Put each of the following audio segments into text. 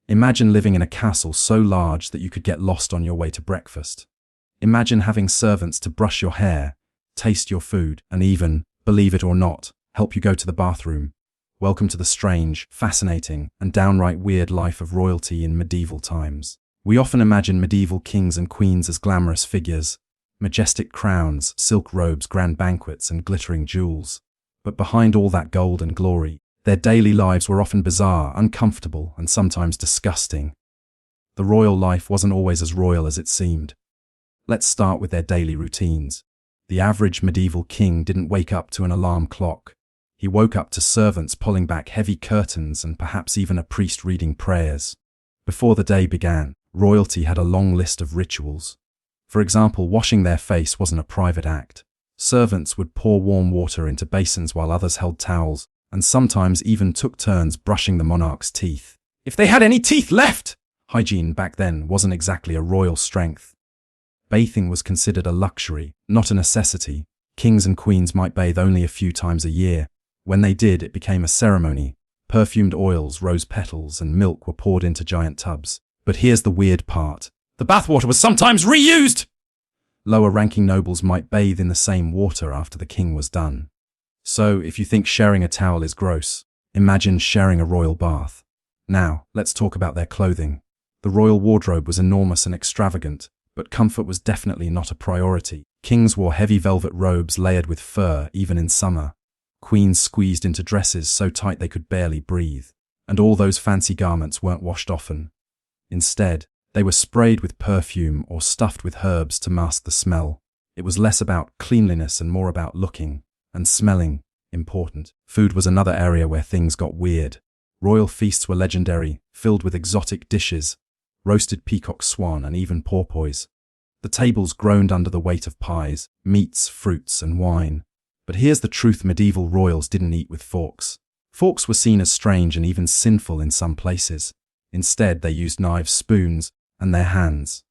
Imagine living in a castle so large that you could get lost on your way to breakfast. Imagine having servants to brush your hair, taste your food, and even, believe it or not, help you go to the bathroom. Welcome to the strange, fascinating, and downright weird life of royalty in medieval times. We often imagine medieval kings and queens as glamorous figures, majestic crowns, silk robes, grand banquets, and glittering jewels. But behind all that gold and glory, their daily lives were often bizarre, uncomfortable, and sometimes disgusting. The royal life wasn't always as royal as it seemed. Let's start with their daily routines. The average medieval king didn't wake up to an alarm clock. He woke up to servants pulling back heavy curtains and perhaps even a priest reading prayers. Before the day began, royalty had a long list of rituals. For example, washing their face wasn't a private act. Servants would pour warm water into basins while others held towels, and sometimes even took turns brushing the monarch's teeth. If they had any teeth left! Hygiene back then wasn't exactly a royal strength. Bathing was considered a luxury, not a necessity. Kings and queens might bathe only a few times a year. When they did, it became a ceremony. Perfumed oils, rose petals, and milk were poured into giant tubs. But here's the weird part. The bathwater was sometimes reused! Lower-ranking nobles might bathe in the same water after the king was done. So, if you think sharing a towel is gross, imagine sharing a royal bath. Now, let's talk about their clothing. The royal wardrobe was enormous and extravagant, but comfort was definitely not a priority. Kings wore heavy velvet robes layered with fur, even in summer. Queens squeezed into dresses so tight they could barely breathe. And all those fancy garments weren't washed often. Instead, they were sprayed with perfume or stuffed with herbs to mask the smell. It was less about cleanliness and more about looking and smelling important. Food was another area where things got weird. Royal feasts were legendary, filled with exotic dishes, roasted peacock swan, and even porpoise. The tables groaned under the weight of pies, meats, fruits, and wine. But here's the truth: medieval royals didn't eat with forks. Forks were seen as strange and even sinful in some places. Instead, they used knives, spoons, and their hands.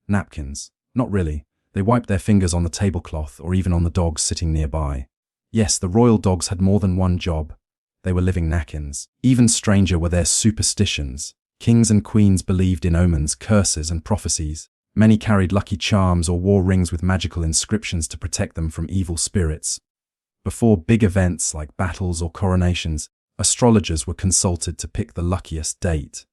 Napkins. Not really. They wiped their fingers on the tablecloth or even on the dogs sitting nearby. Yes, the royal dogs had more than one job. They were living napkins. Even stranger were their superstitions. Kings and queens believed in omens, curses, and prophecies. Many carried lucky charms or wore rings with magical inscriptions to protect them from evil spirits. Before big events like battles or coronations, astrologers were consulted to pick the luckiest date.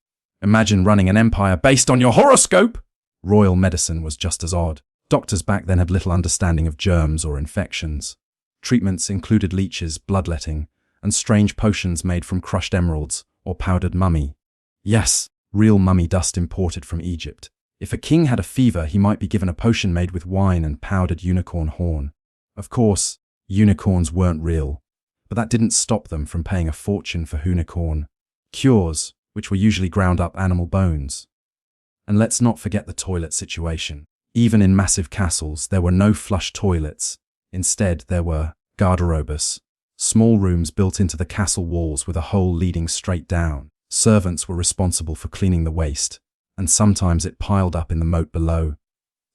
Imagine running an empire based on your horoscope! Royal medicine was just as odd. Doctors back then had little understanding of germs or infections. Treatments included leeches, bloodletting, and strange potions made from crushed emeralds or powdered mummy. Yes, real mummy dust imported from Egypt. If a king had a fever, he might be given a potion made with wine and powdered unicorn horn. Of course, unicorns weren't real, but that didn't stop them from paying a fortune for unicorn cures, which were usually ground up animal bones. And let's not forget the toilet situation. Even in massive castles, there were no flush toilets. Instead, there were garderobes, small rooms built into the castle walls with a hole leading straight down. Servants were responsible for cleaning the waste, and sometimes it piled up in the moat below.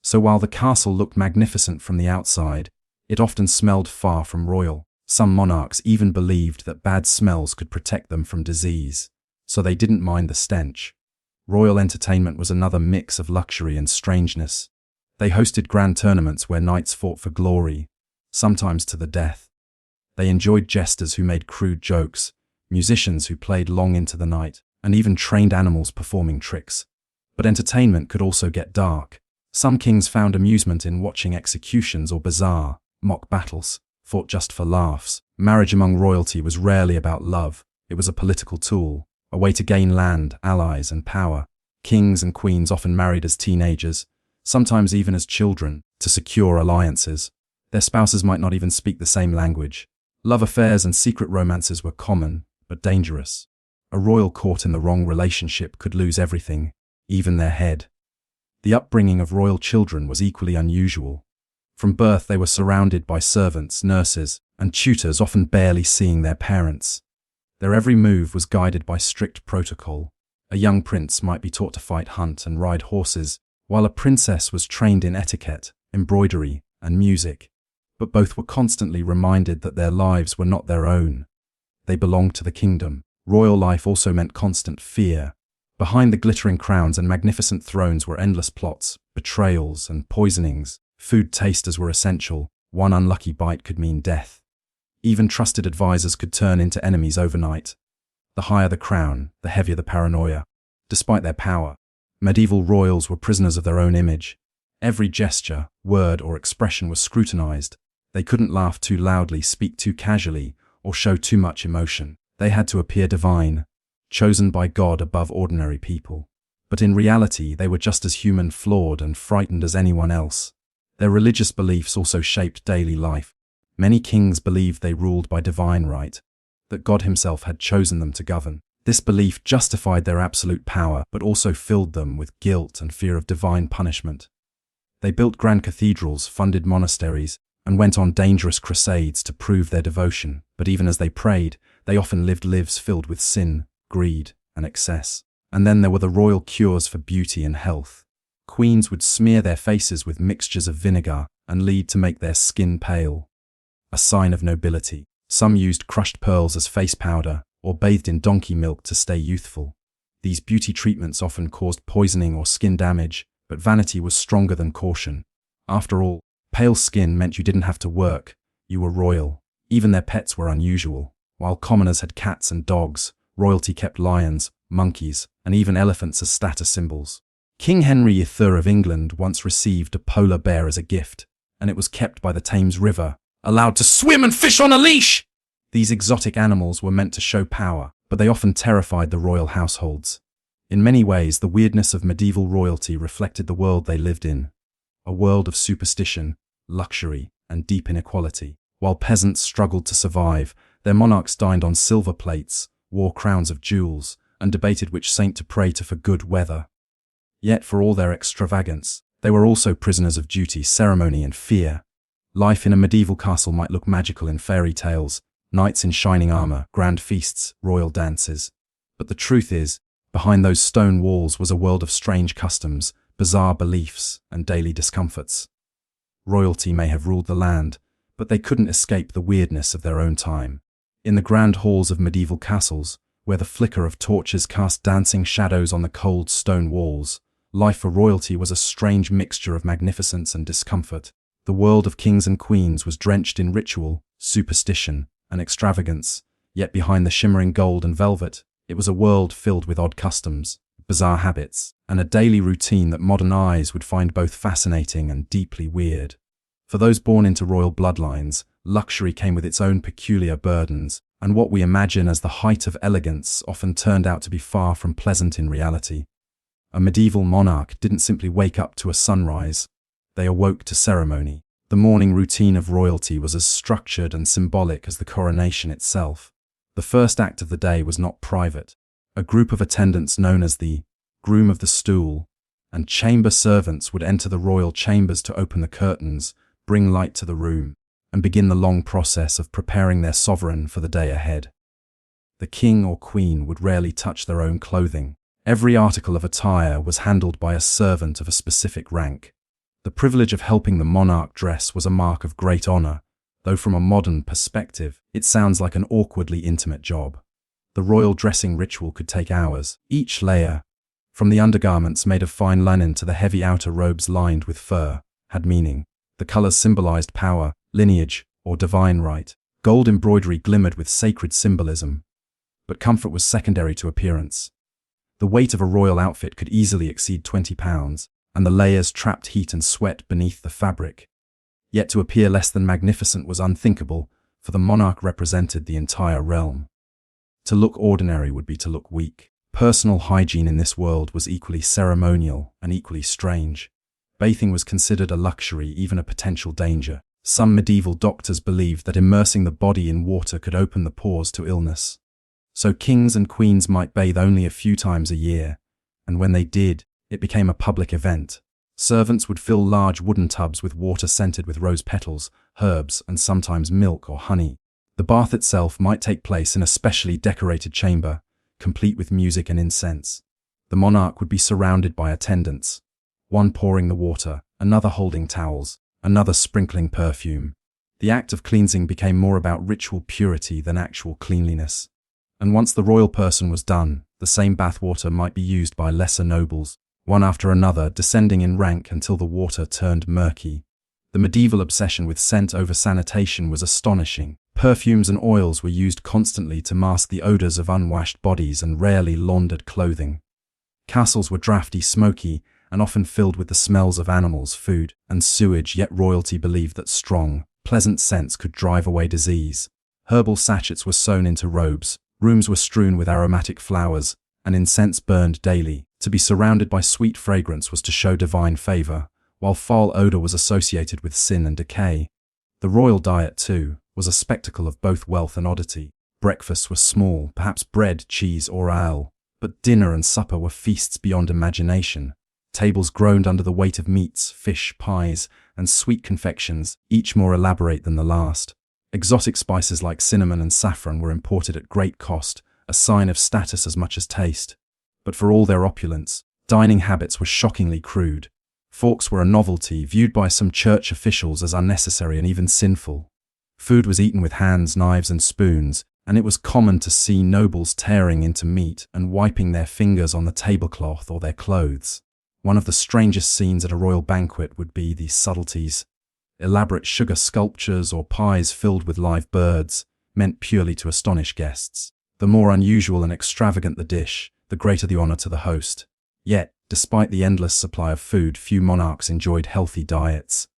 So while the castle looked magnificent from the outside, it often smelled far from royal. Some monarchs even believed that bad smells could protect them from disease, so they didn't mind the stench. Royal entertainment was another mix of luxury and strangeness. They hosted grand tournaments where knights fought for glory, sometimes to the death. They enjoyed jesters who made crude jokes, musicians who played long into the night, and even trained animals performing tricks. But entertainment could also get dark. Some kings found amusement in watching executions or bizarre, mock battles, fought just for laughs. Marriage among royalty was rarely about love. It was a political tool, a way to gain land, allies, and power. Kings and queens often married as teenagers, sometimes even as children, to secure alliances. Their spouses might not even speak the same language. Love affairs and secret romances were common, but dangerous. A royal caught in the wrong relationship could lose everything, even their head. The upbringing of royal children was equally unusual. From birth, they were surrounded by servants, nurses, and tutors, often barely seeing their parents. Their every move was guided by strict protocol. A young prince might be taught to fight, hunt, and ride horses, while a princess was trained in etiquette, embroidery, and music. But both were constantly reminded that their lives were not their own. They belonged to the kingdom. Royal life also meant constant fear. Behind the glittering crowns and magnificent thrones were endless plots, betrayals, and poisonings. Food tasters were essential. One unlucky bite could mean death. Even trusted advisors could turn into enemies overnight. The higher the crown, the heavier the paranoia. Despite their power, medieval royals were prisoners of their own image. Every gesture, word, or expression was scrutinized. They couldn't laugh too loudly, speak too casually, or show too much emotion. They had to appear divine, chosen by God above ordinary people. But in reality, they were just as human, flawed, and frightened as anyone else. Their religious beliefs also shaped daily life. Many kings believed they ruled by divine right, that God himself had chosen them to govern. This belief justified their absolute power, but also filled them with guilt and fear of divine punishment. They built grand cathedrals, funded monasteries, and went on dangerous crusades to prove their devotion. But even as they prayed, they often lived lives filled with sin, greed, and excess. And then there were the royal cures for beauty and health. Queens would smear their faces with mixtures of vinegar and lead to make their skin pale, a sign of nobility. Some used crushed pearls as face powder or bathed in donkey milk to stay youthful. These beauty treatments often caused poisoning or skin damage, but vanity was stronger than caution. After all, pale skin meant you didn't have to work, you were royal. Even their pets were unusual. While commoners had cats and dogs, royalty kept lions, monkeys, and even elephants as status symbols. King Henry III of England once received a polar bear as a gift, and it was kept by the Thames River, allowed to swim and fish on a leash! These exotic animals were meant to show power, but they often terrified the royal households. In many ways, the weirdness of medieval royalty reflected the world they lived in, a world of superstition, luxury, and deep inequality. While peasants struggled to survive, their monarchs dined on silver plates, wore crowns of jewels, and debated which saint to pray to for good weather. Yet, for all their extravagance, they were also prisoners of duty, ceremony, and fear. Life in a medieval castle might look magical in fairy tales, knights in shining armor, grand feasts, royal dances. But the truth is, behind those stone walls was a world of strange customs, bizarre beliefs, and daily discomforts. Royalty may have ruled the land, but they couldn't escape the weirdness of their own time. In the grand halls of medieval castles, where the flicker of torches cast dancing shadows on the cold stone walls, life for royalty was a strange mixture of magnificence and discomfort. The world of kings and queens was drenched in ritual, superstition, and extravagance, yet behind the shimmering gold and velvet, it was a world filled with odd customs, bizarre habits, and a daily routine that modern eyes would find both fascinating and deeply weird. For those born into royal bloodlines, luxury came with its own peculiar burdens, and what we imagine as the height of elegance often turned out to be far from pleasant in reality. A medieval monarch didn't simply wake up to a sunrise. They awoke to ceremony. The morning routine of royalty was as structured and symbolic as the coronation itself. The first act of the day was not private. A group of attendants known as the groom of the stool and chamber servants would enter the royal chambers to open the curtains, bring light to the room, and begin the long process of preparing their sovereign for the day ahead. The king or queen would rarely touch their own clothing. Every article of attire was handled by a servant of a specific rank. The privilege of helping the monarch dress was a mark of great honor, though from a modern perspective, it sounds like an awkwardly intimate job. The royal dressing ritual could take hours. Each layer, from the undergarments made of fine linen to the heavy outer robes lined with fur, had meaning. The colors symbolized power, lineage, or divine right. Gold embroidery glimmered with sacred symbolism. But comfort was secondary to appearance. The weight of a royal outfit could easily exceed 20 pounds, and the layers trapped heat and sweat beneath the fabric. Yet to appear less than magnificent was unthinkable, for the monarch represented the entire realm. To look ordinary would be to look weak. Personal hygiene in this world was equally ceremonial and equally strange. Bathing was considered a luxury, even a potential danger. Some medieval doctors believed that immersing the body in water could open the pores to illness. So kings and queens might bathe only a few times a year, and when they did, it became a public event. Servants would fill large wooden tubs with water scented with rose petals, herbs, and sometimes milk or honey. The bath itself might take place in a specially decorated chamber, complete with music and incense. The monarch would be surrounded by attendants, one pouring the water, another holding towels, another sprinkling perfume. The act of cleansing became more about ritual purity than actual cleanliness. And once the royal person was done, The same bathwater might be used by lesser nobles, one after another descending in rank until the water turned murky. The medieval obsession with scent over sanitation was astonishing. Perfumes and oils were used constantly to mask the odors of unwashed bodies and rarely laundered clothing. Castles were drafty, smoky, and often filled with the smells of animals, food, and sewage, yet royalty believed that strong, pleasant scents could drive away disease. Herbal sachets were sewn into robes, rooms were strewn with aromatic flowers, and incense burned daily. To be surrounded by sweet fragrance was to show divine favor, while foul odor was associated with sin and decay. The royal diet, too, was a spectacle of both wealth and oddity. Breakfasts were small, perhaps bread, cheese, or ale, but dinner and supper were feasts beyond imagination. Tables groaned under the weight of meats, fish, pies, and sweet confections, each more elaborate than the last. Exotic spices like cinnamon and saffron were imported at great cost, a sign of status as much as taste. But for all their opulence, dining habits were shockingly crude. Forks were a novelty, viewed by some church officials as unnecessary and even sinful. Food was eaten with hands, knives, and spoons, and it was common to see nobles tearing into meat and wiping their fingers on the tablecloth or their clothes. One of the strangest scenes at a royal banquet would be the subtleties. Elaborate sugar sculptures or pies filled with live birds, meant purely to astonish guests. The more unusual and extravagant the dish, the greater the honor to the host. Yet, despite the endless supply of food, few monarchs enjoyed healthy diets.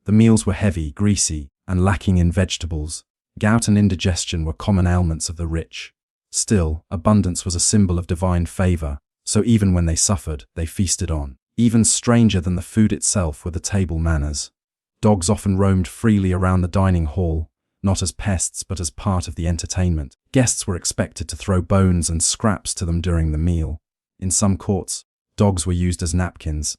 The meals were heavy, greasy, and lacking in vegetables. Gout and indigestion were common ailments of the rich. Still, abundance was a symbol of divine favor, so even when they suffered, they feasted on. Even stranger than the food itself were the table manners. Dogs often roamed freely around the dining hall, not as pests but as part of the entertainment. Guests were expected to throw bones and scraps to them during the meal. In some courts, dogs were used as napkins.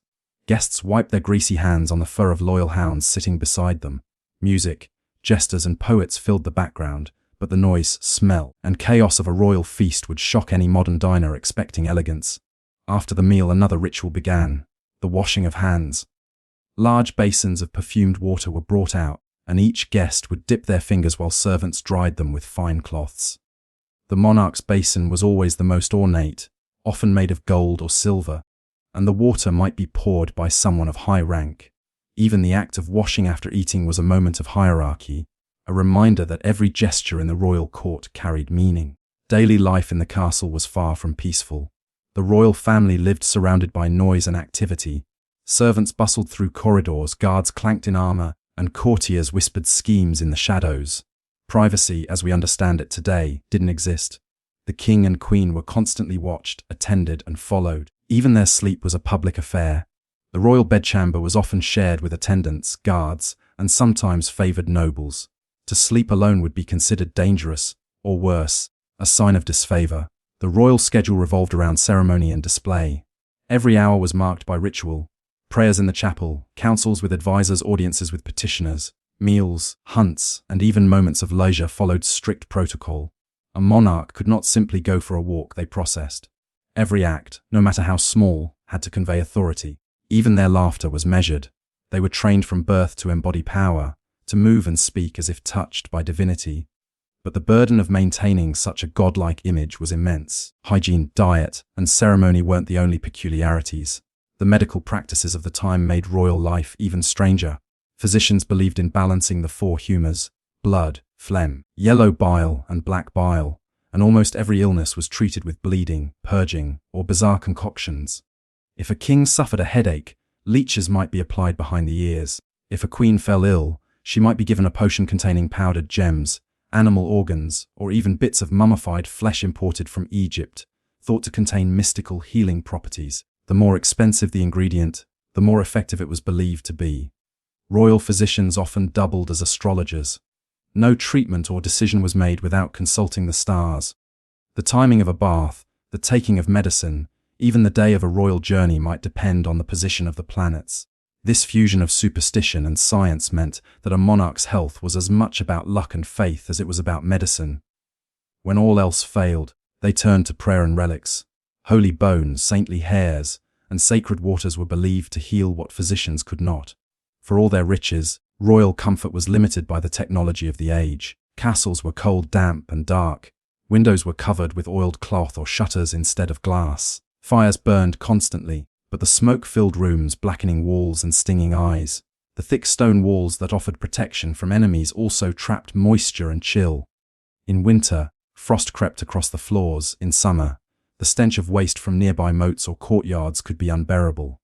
Guests wiped their greasy hands on the fur of loyal hounds sitting beside them. Music, jesters and poets filled the background, but the noise, smell, and chaos of a royal feast would shock any modern diner expecting elegance. After the meal, another ritual began, the washing of hands. Large basins of perfumed water were brought out, and each guest would dip their fingers while servants dried them with fine cloths. The monarch's basin was always the most ornate, often made of gold or silver, and the water might be poured by someone of high rank. Even the act of washing after eating was a moment of hierarchy, a reminder that every gesture in the royal court carried meaning. Daily life in the castle was far from peaceful. The royal family lived surrounded by noise and activity. Servants bustled through corridors, guards clanked in armor, and courtiers whispered schemes in the shadows. Privacy, as we understand it today, didn't exist. The king and queen were constantly watched, attended, and followed. Even their sleep was a public affair. The royal bedchamber was often shared with attendants, guards, and sometimes favored nobles. To sleep alone would be considered dangerous, or worse, a sign of disfavor. The royal schedule revolved around ceremony and display. Every hour was marked by ritual. Prayers in the chapel, councils with advisors, audiences with petitioners, meals, hunts, and even moments of leisure followed strict protocol. A monarch could not simply go for a walk, they processed. Every act, no matter how small, had to convey authority. Even their laughter was measured. They were trained from birth to embody power, to move and speak as if touched by divinity. But the burden of maintaining such a godlike image was immense. Hygiene, diet, and ceremony weren't the only peculiarities. The medical practices of the time made royal life even stranger. Physicians believed in balancing the four humors: blood, phlegm, yellow bile, and black bile, and almost every illness was treated with bleeding, purging, or bizarre concoctions. If a king suffered a headache, leeches might be applied behind the ears. If a queen fell ill, she might be given a potion containing powdered gems, animal organs, or even bits of mummified flesh imported from Egypt, thought to contain mystical healing properties. The more expensive the ingredient, the more effective it was believed to be. Royal physicians often doubled as astrologers. No treatment or decision was made without consulting the stars. The timing of a bath, the taking of medicine, even the day of a royal journey might depend on the position of the planets. This fusion of superstition and science meant that a monarch's health was as much about luck and faith as it was about medicine. When all else failed, they turned to prayer and relics. Holy bones, saintly hairs, and sacred waters were believed to heal what physicians could not. For all their riches, royal comfort was limited by the technology of the age. Castles were cold, damp, and dark. Windows were covered with oiled cloth or shutters instead of glass. Fires burned constantly, but the smoke filled rooms, blackening walls and stinging eyes. The thick stone walls that offered protection from enemies also trapped moisture and chill. In winter, frost crept across the floors. In summer, the stench of waste from nearby moats or courtyards could be unbearable.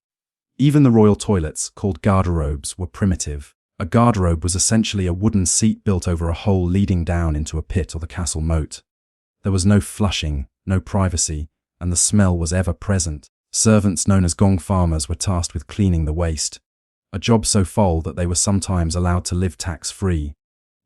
Even the royal toilets, called garderobes, were primitive. A garderobe was essentially a wooden seat built over a hole leading down into a pit or the castle moat. There was no flushing, no privacy, and the smell was ever present. Servants known as gong farmers were tasked with cleaning the waste, a job so foul that they were sometimes allowed to live tax-free.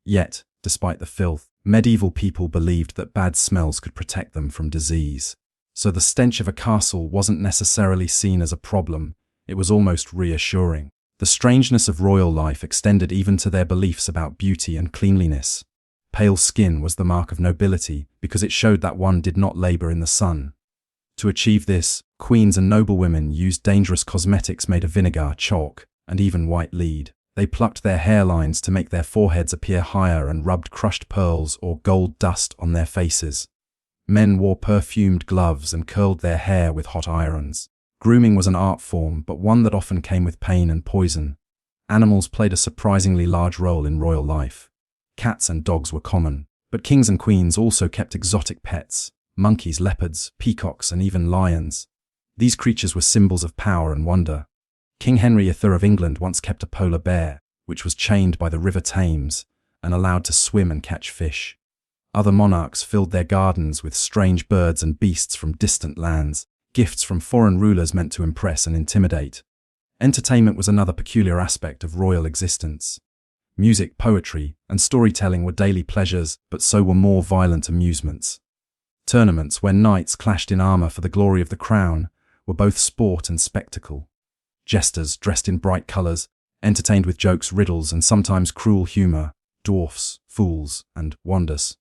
Yet, despite the filth, medieval people believed that bad smells could protect them from disease. So the stench of a castle wasn't necessarily seen as a problem, it was almost reassuring. The strangeness of royal life extended even to their beliefs about beauty and cleanliness. Pale skin was the mark of nobility because it showed that one did not labor in the sun. To achieve this, queens and noblewomen used dangerous cosmetics made of vinegar, chalk, and even white lead. They plucked their hairlines to make their foreheads appear higher and rubbed crushed pearls or gold dust on their faces. Men wore perfumed gloves and curled their hair with hot irons. Grooming was an art form, but one that often came with pain and poison. Animals played a surprisingly large role in royal life. Cats and dogs were common, but kings and queens also kept exotic pets: monkeys, leopards, peacocks, and even lions. These creatures were symbols of power and wonder. King Henry III of England once kept a polar bear, which was chained by the River Thames and allowed to swim and catch fish. Other monarchs filled their gardens with strange birds and beasts from distant lands, gifts from foreign rulers meant to impress and intimidate. Entertainment was another peculiar aspect of royal existence. Music, poetry, and storytelling were daily pleasures, but so were more violent amusements. Tournaments, where knights clashed in armor for the glory of the crown, were both sport and spectacle. Jesters, dressed in bright colors, entertained with jokes, riddles, and sometimes cruel humor: dwarfs, fools, and wonders.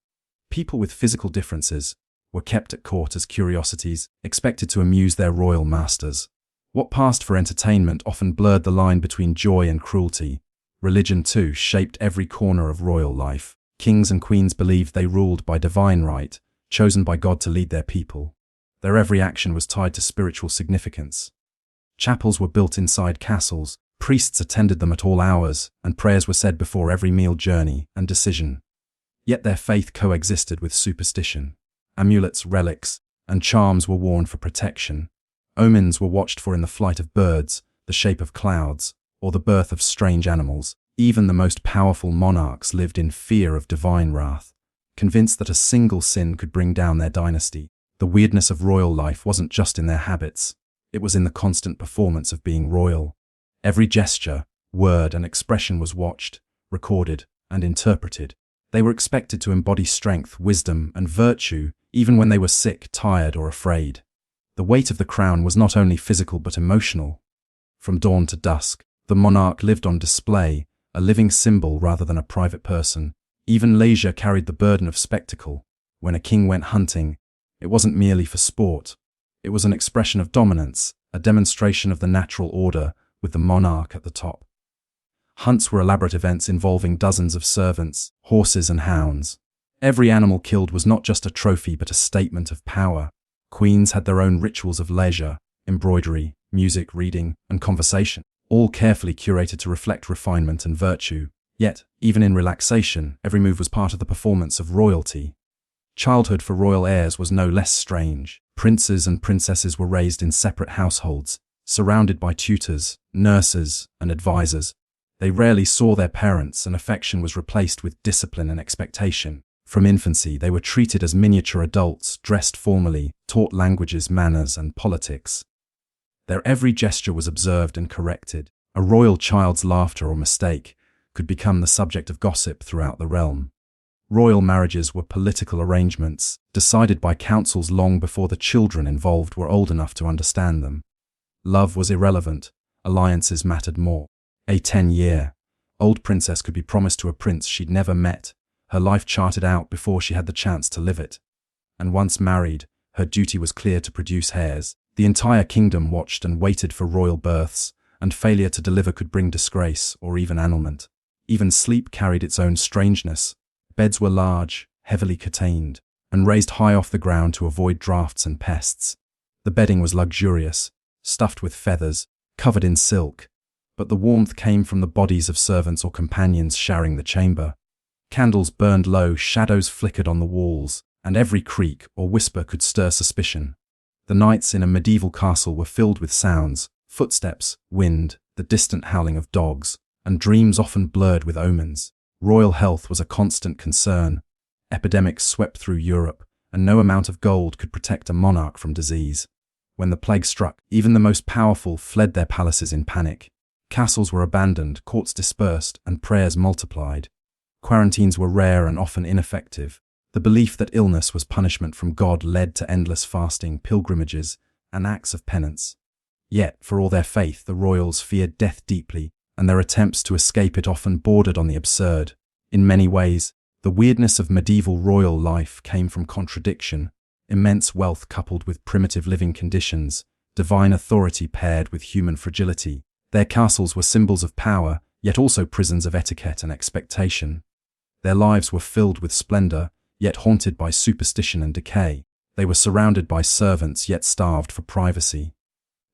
People with physical differences were kept at court as curiosities, expected to amuse their royal masters. What passed for entertainment often blurred the line between joy and cruelty. Religion, too, shaped every corner of royal life. Kings and queens believed they ruled by divine right, chosen by God to lead their people. Their every action was tied to spiritual significance. Chapels were built inside castles, priests attended them at all hours, and prayers were said before every meal, journey, and decision. Yet their faith coexisted with superstition. Amulets, relics, and charms were worn for protection. Omens were watched for in the flight of birds, the shape of clouds, or the birth of strange animals. Even the most powerful monarchs lived in fear of divine wrath, convinced that a single sin could bring down their dynasty. The weirdness of royal life wasn't just in their habits, it was in the constant performance of being royal. Every gesture, word, and expression was watched, recorded, and interpreted. They were expected to embody strength, wisdom, and virtue, even when they were sick, tired, or afraid. The weight of the crown was not only physical but emotional. From dawn to dusk, the monarch lived on display, a living symbol rather than a private person. Even leisure carried the burden of spectacle. When a king went hunting, it wasn't merely for sport. It was an expression of dominance, a demonstration of the natural order, with the monarch at the top. Hunts were elaborate events involving dozens of servants, horses, and hounds. Every animal killed was not just a trophy but a statement of power. Queens had their own rituals of leisure, embroidery, music, reading, and conversation, all carefully curated to reflect refinement and virtue. Yet, even in relaxation, every move was part of the performance of royalty. Childhood for royal heirs was no less strange. Princes and princesses were raised in separate households, surrounded by tutors, nurses, and advisors. They rarely saw their parents, and affection was replaced with discipline and expectation. From infancy, they were treated as miniature adults, dressed formally, taught languages, manners, and politics. Their every gesture was observed and corrected. A royal child's laughter or mistake could become the subject of gossip throughout the realm. Royal marriages were political arrangements, decided by councils long before the children involved were old enough to understand them. Love was irrelevant, alliances mattered more. A 10-year-old princess could be promised to a prince she'd never met, her life charted out before she had the chance to live it. And once married, her duty was clear: to produce heirs. The entire kingdom watched and waited for royal births, and failure to deliver could bring disgrace or even annulment. Even sleep carried its own strangeness. Beds were large, heavily curtained, and raised high off the ground to avoid drafts and pests. The bedding was luxurious, stuffed with feathers, covered in silk, but the warmth came from the bodies of servants or companions showering the chamber. Candles burned low, shadows flickered on the walls, and every creak or whisper could stir suspicion. The nights in a medieval castle were filled with sounds: footsteps, wind, the distant howling of dogs, and dreams often blurred with omens. Royal health was a constant concern. Epidemics swept through Europe, and no amount of gold could protect a monarch from disease. When the plague struck, even the most powerful fled their palaces in panic. Castles were abandoned, courts dispersed, and prayers multiplied. Quarantines were rare and often ineffective. The belief that illness was punishment from God led to endless fasting, pilgrimages, and acts of penance. Yet, for all their faith, the royals feared death deeply, and their attempts to escape it often bordered on the absurd. In many ways, the weirdness of medieval royal life came from contradiction: immense wealth coupled with primitive living conditions, divine authority paired with human fragility. Their castles were symbols of power, yet also prisons of etiquette and expectation. Their lives were filled with splendor, yet haunted by superstition and decay. They were surrounded by servants, yet starved for privacy.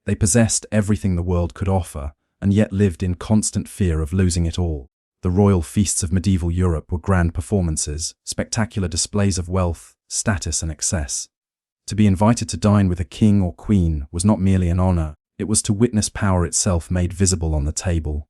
They possessed everything the world could offer, and yet lived in constant fear of losing it all. The royal feasts of medieval Europe were grand performances, spectacular displays of wealth, status, and excess. To be invited to dine with a king or queen was not merely an honor, it was to witness power itself made visible on the table.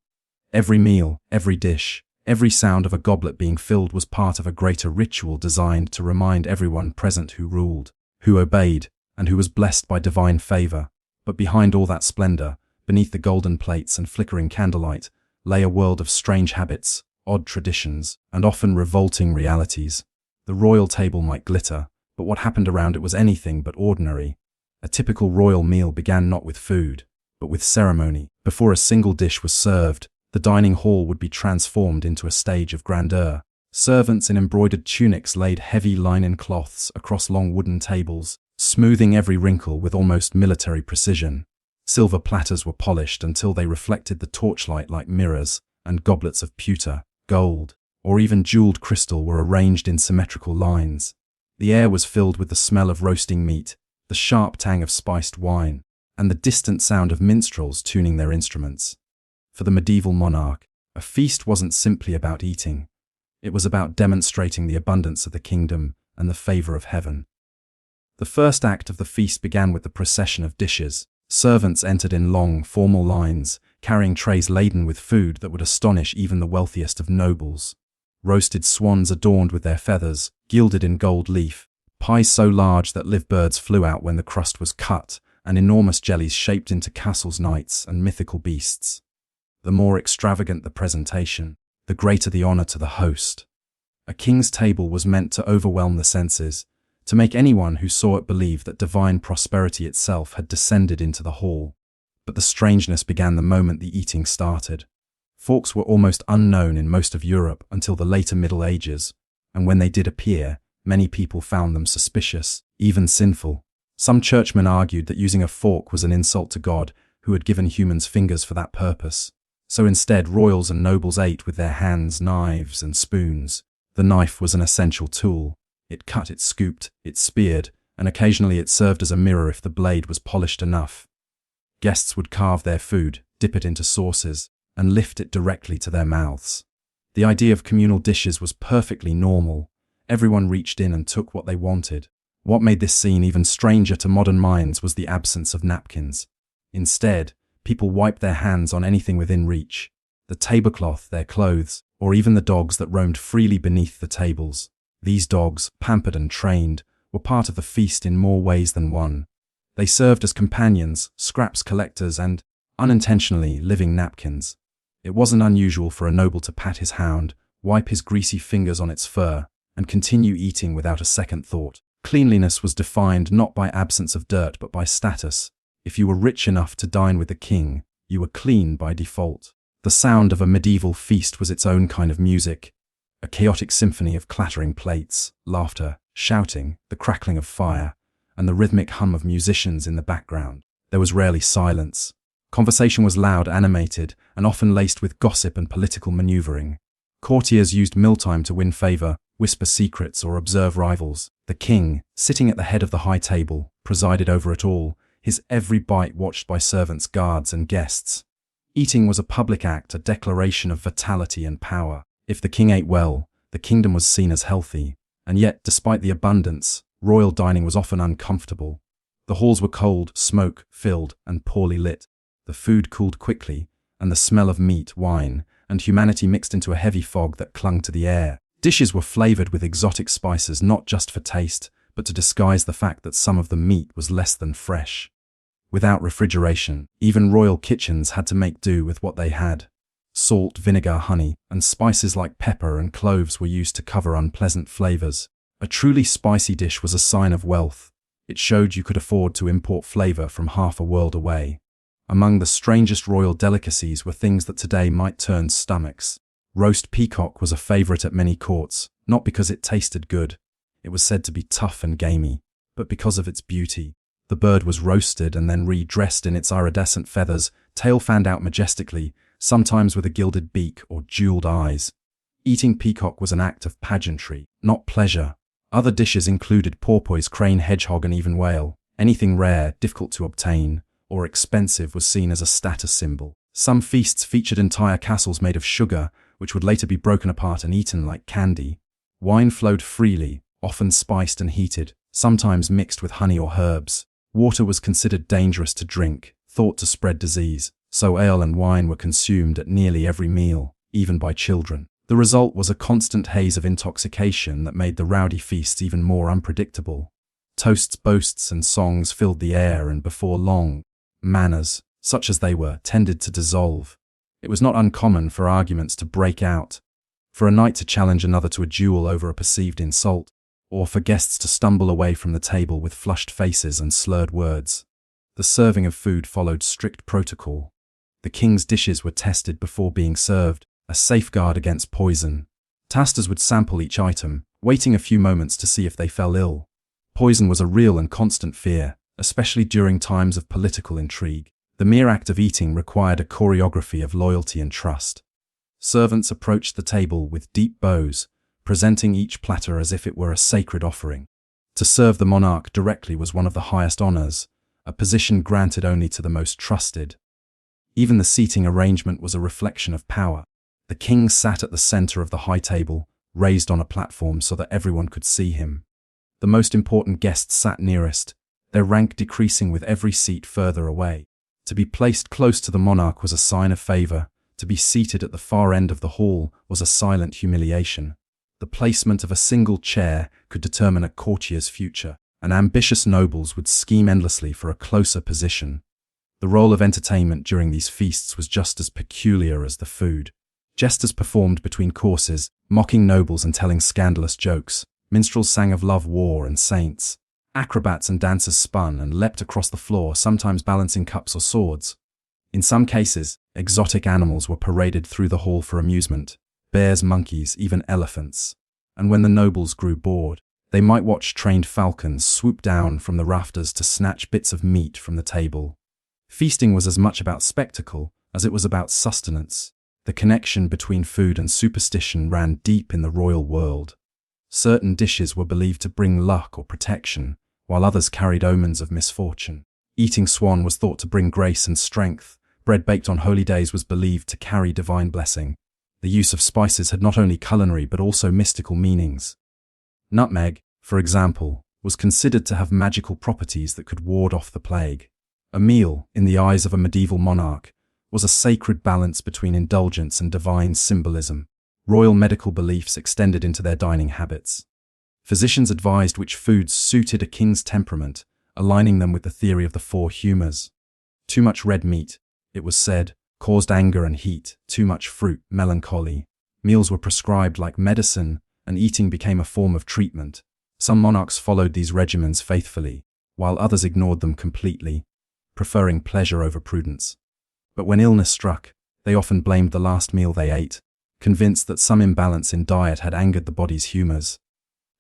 Every meal, every dish, every sound of a goblet being filled was part of a greater ritual designed to remind everyone present who ruled, who obeyed, and who was blessed by divine favor. But behind all that splendor, beneath the golden plates and flickering candlelight, lay a world of strange habits, odd traditions, and often revolting realities. The royal table might glitter, but what happened around it was anything but ordinary. A typical royal meal began not with food, but with ceremony. Before a single dish was served, the dining hall would be transformed into a stage of grandeur. Servants in embroidered tunics laid heavy linen cloths across long wooden tables, smoothing every wrinkle with almost military precision. Silver platters were polished until they reflected the torchlight like mirrors, and goblets of pewter, gold, or even jeweled crystal were arranged in symmetrical lines. The air was filled with the smell of roasting meat, the sharp tang of spiced wine, and the distant sound of minstrels tuning their instruments. For the medieval monarch, a feast wasn't simply about eating. It was about demonstrating the abundance of the kingdom and the favor of heaven. The first act of the feast began with the procession of dishes. Servants entered in long, formal lines, carrying trays laden with food that would astonish even the wealthiest of nobles. Roasted swans adorned with their feathers, gilded in gold leaf, pies so large that live birds flew out when the crust was cut, and enormous jellies shaped into castles, knights, and mythical beasts. The more extravagant the presentation, the greater the honor to the host. A king's table was meant to overwhelm the senses, to make anyone who saw it believe that divine prosperity itself had descended into the hall. But the strangeness began the moment the eating started. Forks were almost unknown in most of Europe until the later Middle Ages, and when they did appear, many people found them suspicious, even sinful. Some churchmen argued that using a fork was an insult to God, who had given humans fingers for that purpose. So instead, royals and nobles ate with their hands, knives, and spoons. The knife was an essential tool. It cut, it scooped, it speared, and occasionally it served as a mirror if the blade was polished enough. Guests would carve their food, dip it into sauces, and lift it directly to their mouths. The idea of communal dishes was perfectly normal. Everyone reached in and took what they wanted. What made this scene even stranger to modern minds was the absence of napkins. Instead, people wiped their hands on anything within reach: the tablecloth, their clothes, or even the dogs that roamed freely beneath the tables. These dogs, pampered and trained, were part of the feast in more ways than one. They served as companions, scraps collectors, and, unintentionally, living napkins. It wasn't unusual for a noble to pat his hound, wipe his greasy fingers on its fur, and continue eating without a second thought. Cleanliness was defined not by absence of dirt but by status. If you were rich enough to dine with the king, you were clean by default. The sound of a medieval feast was its own kind of music. A chaotic symphony of clattering plates, laughter, shouting, the crackling of fire, and the rhythmic hum of musicians in the background. There was rarely silence. Conversation was loud, animated, and often laced with gossip and political maneuvering. Courtiers used mealtime to win favor, whisper secrets, or observe rivals. The king, sitting at the head of the high table, presided over it all, his every bite watched by servants, guards, and guests. Eating was a public act, a declaration of vitality and power. If the king ate well, the kingdom was seen as healthy. And yet, despite the abundance, royal dining was often uncomfortable. The halls were cold, smoke-filled, and poorly lit. The food cooled quickly, and the smell of meat, wine, and humanity mixed into a heavy fog that clung to the air. Dishes were flavored with exotic spices not just for taste, but to disguise the fact that some of the meat was less than fresh. Without refrigeration, even royal kitchens had to make do with what they had. Salt, vinegar, honey, and spices like pepper and cloves were used to cover unpleasant flavors. A truly spicy dish was a sign of wealth. It showed you could afford to import flavor from half a world away. Among the strangest royal delicacies were things that today might turn stomachs. Roast peacock was a favorite at many courts, not because it tasted good. It was said to be tough and gamey, but because of its beauty. The bird was roasted and then redressed in its iridescent feathers, tail fanned out majestically, sometimes with a gilded beak or jeweled eyes. Eating peacock was an act of pageantry, not pleasure. Other dishes included porpoise, crane, hedgehog, and even whale. Anything rare, difficult to obtain, or expensive was seen as a status symbol. Some feasts featured entire castles made of sugar, which would later be broken apart and eaten like candy. Wine flowed freely, often spiced and heated, sometimes mixed with honey or herbs. Water was considered dangerous to drink, thought to spread disease, so ale and wine were consumed at nearly every meal, even by children. The result was a constant haze of intoxication that made the rowdy feasts even more unpredictable. Toasts, boasts, and songs filled the air, and before long, manners, such as they were, tended to dissolve. It was not uncommon for arguments to break out, for a knight to challenge another to a duel over a perceived insult, or for guests to stumble away from the table with flushed faces and slurred words. The serving of food followed strict protocol. The king's dishes were tested before being served, a safeguard against poison. Tasters would sample each item, waiting a few moments to see if they fell ill. Poison was a real and constant fear, especially during times of political intrigue. The mere act of eating required a choreography of loyalty and trust. Servants approached the table with deep bows, presenting each platter as if it were a sacred offering. To serve the monarch directly was one of the highest honors, a position granted only to the most trusted. Even the seating arrangement was a reflection of power. The king sat at the center of the high table, raised on a platform so that everyone could see him. The most important guests sat nearest, their rank decreasing with every seat further away. To be placed close to the monarch was a sign of favor. To be seated at the far end of the hall was a silent humiliation. The placement of a single chair could determine a courtier's future, and ambitious nobles would scheme endlessly for a closer position. The role of entertainment during these feasts was just as peculiar as the food. Jesters performed between courses, mocking nobles and telling scandalous jokes. Minstrels sang of love, war, and saints. Acrobats and dancers spun and leapt across the floor, sometimes balancing cups or swords. In some cases, exotic animals were paraded through the hall for amusement. Bears, monkeys, even elephants. And when the nobles grew bored, they might watch trained falcons swoop down from the rafters to snatch bits of meat from the table. Feasting was as much about spectacle as it was about sustenance. The connection between food and superstition ran deep in the royal world. Certain dishes were believed to bring luck or protection, while others carried omens of misfortune. Eating swan was thought to bring grace and strength. Bread baked on holy days was believed to carry divine blessing. The use of spices had not only culinary but also mystical meanings. Nutmeg, for example, was considered to have magical properties that could ward off the plague. A meal, in the eyes of a medieval monarch, was a sacred balance between indulgence and divine symbolism. Royal medical beliefs extended into their dining habits. Physicians advised which foods suited a king's temperament, aligning them with the theory of the four humors. Too much red meat, it was said, caused anger and heat. Too much fruit, melancholy. Meals were prescribed like medicine, and eating became a form of treatment. Some monarchs followed these regimens faithfully, while others ignored them completely, preferring pleasure over prudence. But when illness struck, they often blamed the last meal they ate, convinced that some imbalance in diet had angered the body's humors.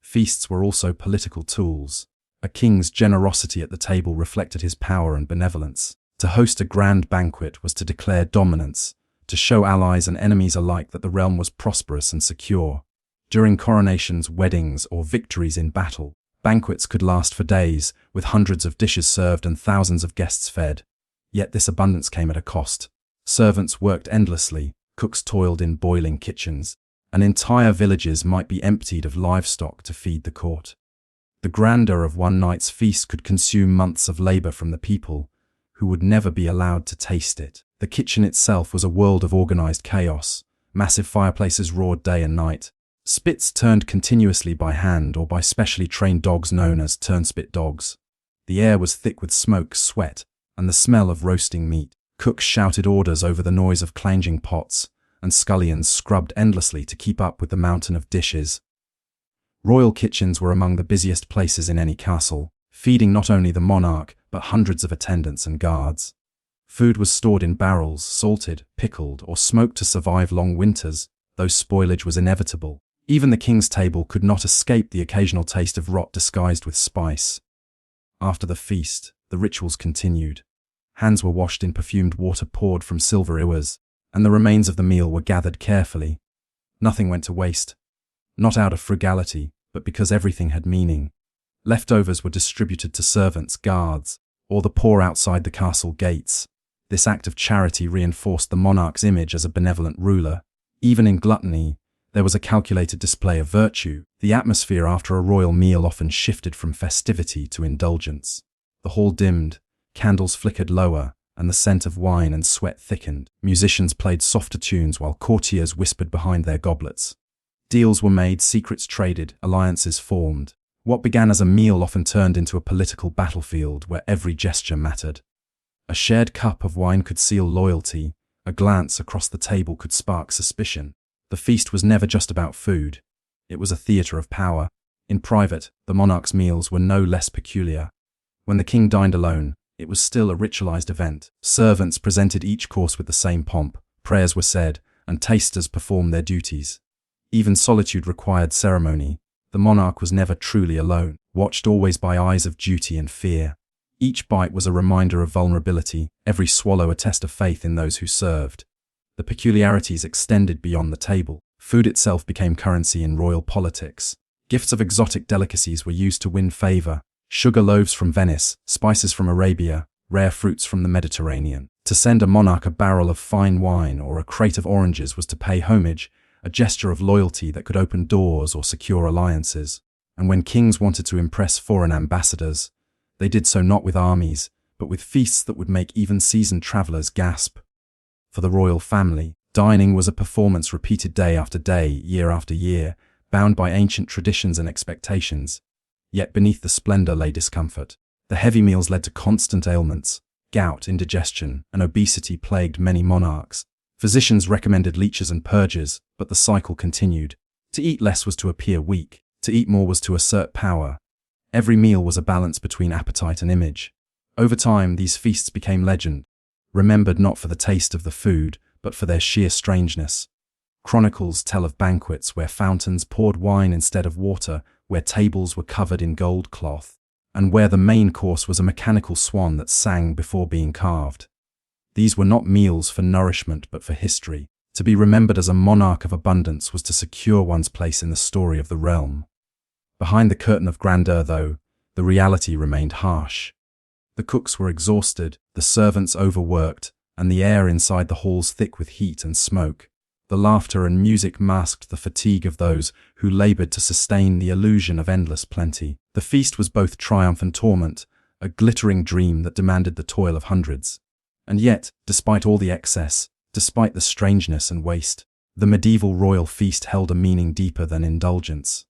Feasts were also political tools. A king's generosity at the table reflected his power and benevolence. To host a grand banquet was to declare dominance, to show allies and enemies alike that the realm was prosperous and secure. During coronations, weddings, or victories in battle, banquets could last for days, with hundreds of dishes served and thousands of guests fed. Yet this abundance came at a cost. Servants worked endlessly, cooks toiled in boiling kitchens, and entire villages might be emptied of livestock to feed the court. The grandeur of one night's feast could consume months of labor from the people, who would never be allowed to taste it. The kitchen itself was a world of organized chaos. Massive fireplaces roared day and night. Spits turned continuously by hand or by specially trained dogs known as turnspit dogs. The air was thick with smoke, sweat, and the smell of roasting meat. Cooks shouted orders over the noise of clanging pots, and scullions scrubbed endlessly to keep up with the mountain of dishes. Royal kitchens were among the busiest places in any castle, feeding not only the monarch but hundreds of attendants and guards. Food was stored in barrels, salted, pickled, or smoked to survive long winters, though spoilage was inevitable. Even the king's table could not escape the occasional taste of rot disguised with spice. After the feast, the rituals continued. Hands were washed in perfumed water poured from silver ewers, and the remains of the meal were gathered carefully. Nothing went to waste. Not out of frugality, but because everything had meaning. Leftovers were distributed to servants, guards, or the poor outside the castle gates. This act of charity reinforced the monarch's image as a benevolent ruler. Even in gluttony, there was a calculated display of virtue. The atmosphere after a royal meal often shifted from festivity to indulgence. The hall dimmed, candles flickered lower, and the scent of wine and sweat thickened. Musicians played softer tunes while courtiers whispered behind their goblets. Deals were made, secrets traded, alliances formed. What began as a meal often turned into a political battlefield where every gesture mattered. A shared cup of wine could seal loyalty, a glance across the table could spark suspicion. The feast was never just about food. It was a theatre of power. In private, the monarch's meals were no less peculiar. When the king dined alone, it was still a ritualized event. Servants presented each course with the same pomp, prayers were said, and tasters performed their duties. Even solitude required ceremony. The monarch was never truly alone, watched always by eyes of duty and fear. Each bite was a reminder of vulnerability, every swallow a test of faith in those who served. The peculiarities extended beyond the table. Food itself became currency in royal politics. Gifts of exotic delicacies were used to win favor. Sugar loaves from Venice, spices from Arabia, rare fruits from the Mediterranean. To send a monarch a barrel of fine wine or a crate of oranges was to pay homage, a gesture of loyalty that could open doors or secure alliances. And when kings wanted to impress foreign ambassadors, they did so not with armies, but with feasts that would make even seasoned travelers gasp. For the royal family, dining was a performance repeated day after day, year after year, bound by ancient traditions and expectations. Yet beneath the splendor lay discomfort. The heavy meals led to constant ailments. Gout, indigestion, and obesity plagued many monarchs. Physicians recommended leeches and purges, but the cycle continued. To eat less was to appear weak. To eat more was to assert power. Every meal was a balance between appetite and image. Over time, these feasts became legend, remembered not for the taste of the food, but for their sheer strangeness. Chronicles tell of banquets where fountains poured wine instead of water, where tables were covered in gold cloth, and where the main course was a mechanical swan that sang before being carved. These were not meals for nourishment but for history. To be remembered as a monarch of abundance was to secure one's place in the story of the realm. Behind the curtain of grandeur, though, the reality remained harsh. The cooks were exhausted, the servants overworked, and the air inside the halls thick with heat and smoke. The laughter and music masked the fatigue of those who labored to sustain the illusion of endless plenty. The feast was both triumph and torment, a glittering dream that demanded the toil of hundreds. And yet, despite all the excess, despite the strangeness and waste, the medieval royal feast held a meaning deeper than indulgence.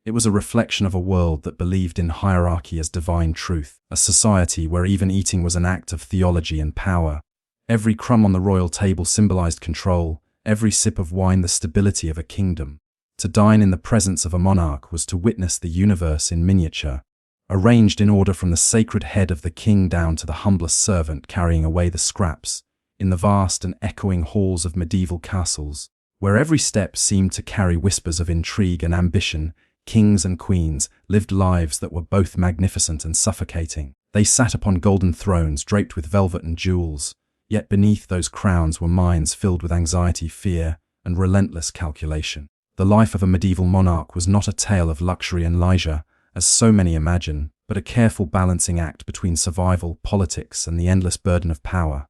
It was a reflection of a world that believed in hierarchy as divine truth, a society where even eating was an act of theology and power. Every crumb on the royal table symbolized control, every sip of wine the stability of a kingdom. To dine in the presence of a monarch was to witness the universe in miniature, arranged in order from the sacred head of the king down to the humblest servant carrying away the scraps, in the vast and echoing halls of medieval castles, where every step seemed to carry whispers of intrigue and ambition. Kings and queens lived lives that were both magnificent and suffocating. They sat upon golden thrones draped with velvet and jewels, yet beneath those crowns were minds filled with anxiety, fear, and relentless calculation. The life of a medieval monarch was not a tale of luxury and leisure, as so many imagine, but a careful balancing act between survival, politics, and the endless burden of power.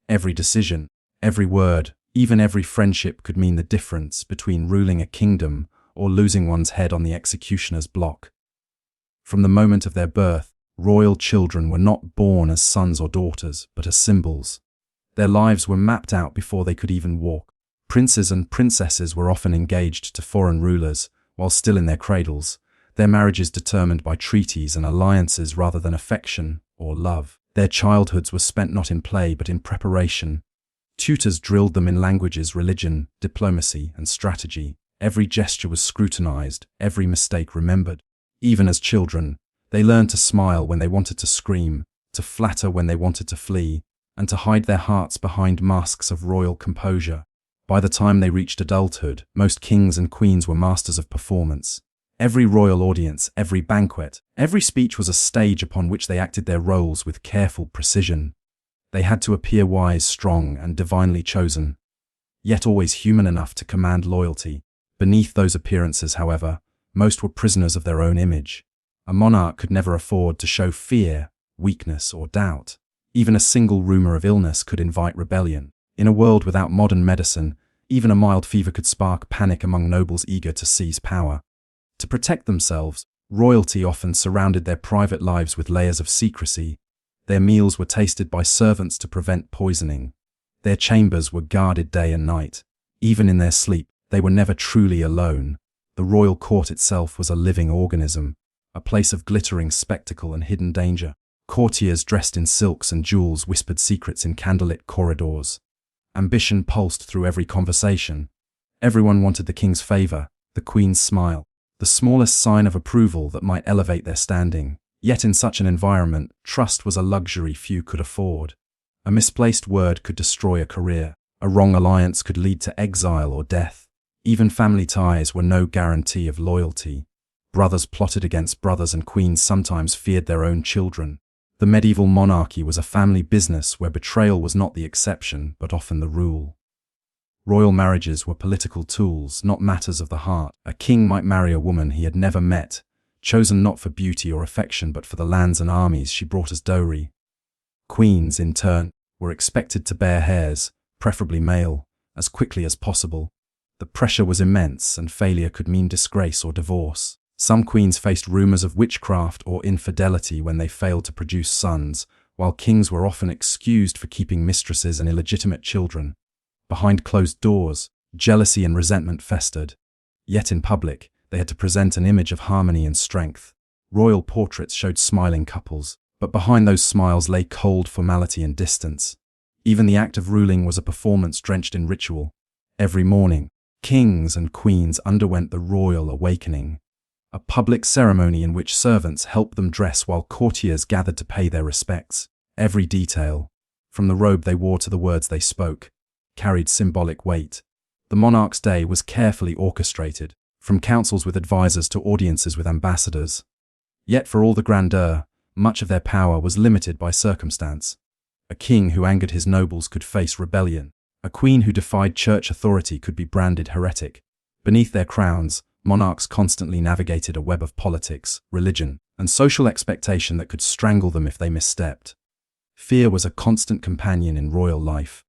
Every decision, every word, even every friendship could mean the difference between ruling a kingdom or losing one's head on the executioner's block. From the moment of their birth, royal children were not born as sons or daughters, but as symbols. Their lives were mapped out before they could even walk. Princes and princesses were often engaged to foreign rulers, while still in their cradles, their marriages determined by treaties and alliances rather than affection or love. Their childhoods were spent not in play but in preparation. Tutors drilled them in languages, religion, diplomacy, and strategy. Every gesture was scrutinized, every mistake remembered. Even as children, they learned to smile when they wanted to scream, to flatter when they wanted to flee, and to hide their hearts behind masks of royal composure. By the time they reached adulthood, most kings and queens were masters of performance. Every royal audience, every banquet, every speech was a stage upon which they acted their roles with careful precision. They had to appear wise, strong, and divinely chosen, yet always human enough to command loyalty. Beneath those appearances, however, most were prisoners of their own image. A monarch could never afford to show fear, weakness, or doubt. Even a single rumor of illness could invite rebellion. In a world without modern medicine, even a mild fever could spark panic among nobles eager to seize power. To protect themselves, royalty often surrounded their private lives with layers of secrecy. Their meals were tasted by servants to prevent poisoning. Their chambers were guarded day and night. Even in their sleep, they were never truly alone. The royal court itself was a living organism, a place of glittering spectacle and hidden danger. Courtiers dressed in silks and jewels whispered secrets in candlelit corridors. Ambition pulsed through every conversation. Everyone wanted the king's favor, the queen's smile, the smallest sign of approval that might elevate their standing. Yet in such an environment, trust was a luxury few could afford. A misplaced word could destroy a career. A wrong alliance could lead to exile or death. Even family ties were no guarantee of loyalty. Brothers plotted against brothers and queens sometimes feared their own children. The medieval monarchy was a family business where betrayal was not the exception, but often the rule. Royal marriages were political tools, not matters of the heart. A king might marry a woman he had never met, chosen not for beauty or affection but for the lands and armies she brought as dowry. Queens, in turn, were expected to bear heirs, preferably male, as quickly as possible. The pressure was immense, and failure could mean disgrace or divorce. Some queens faced rumors of witchcraft or infidelity when they failed to produce sons, while kings were often excused for keeping mistresses and illegitimate children. Behind closed doors, jealousy and resentment festered. Yet in public, they had to present an image of harmony and strength. Royal portraits showed smiling couples, but behind those smiles lay cold formality and distance. Even the act of ruling was a performance drenched in ritual. Every morning, kings and queens underwent the royal awakening, a public ceremony in which servants helped them dress while courtiers gathered to pay their respects. Every detail, from the robe they wore to the words they spoke, carried symbolic weight. The monarch's day was carefully orchestrated, from councils with advisors to audiences with ambassadors. Yet for all the grandeur, much of their power was limited by circumstance. A king who angered his nobles could face rebellion. A queen who defied church authority could be branded heretic. Beneath their crowns, monarchs constantly navigated a web of politics, religion, and social expectation that could strangle them if they misstepped. Fear was a constant companion in royal life.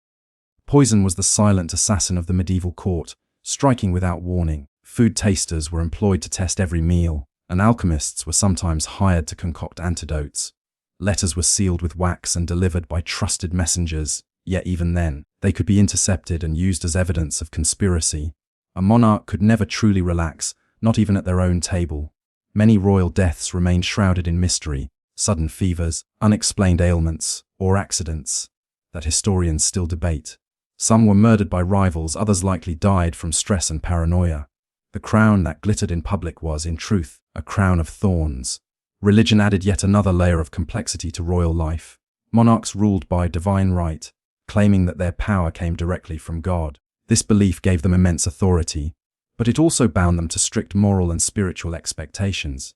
Poison was the silent assassin of the medieval court, striking without warning. Food tasters were employed to test every meal, and alchemists were sometimes hired to concoct antidotes. Letters were sealed with wax and delivered by trusted messengers, yet even then, they could be intercepted and used as evidence of conspiracy. A monarch could never truly relax, not even at their own table. Many royal deaths remained shrouded in mystery, sudden fevers, unexplained ailments, or accidents that historians still debate. Some were murdered by rivals, others likely died from stress and paranoia. The crown that glittered in public was, in truth, a crown of thorns. Religion added yet another layer of complexity to royal life. Monarchs ruled by divine right, claiming that their power came directly from God. This belief gave them immense authority, but it also bound them to strict moral and spiritual expectations.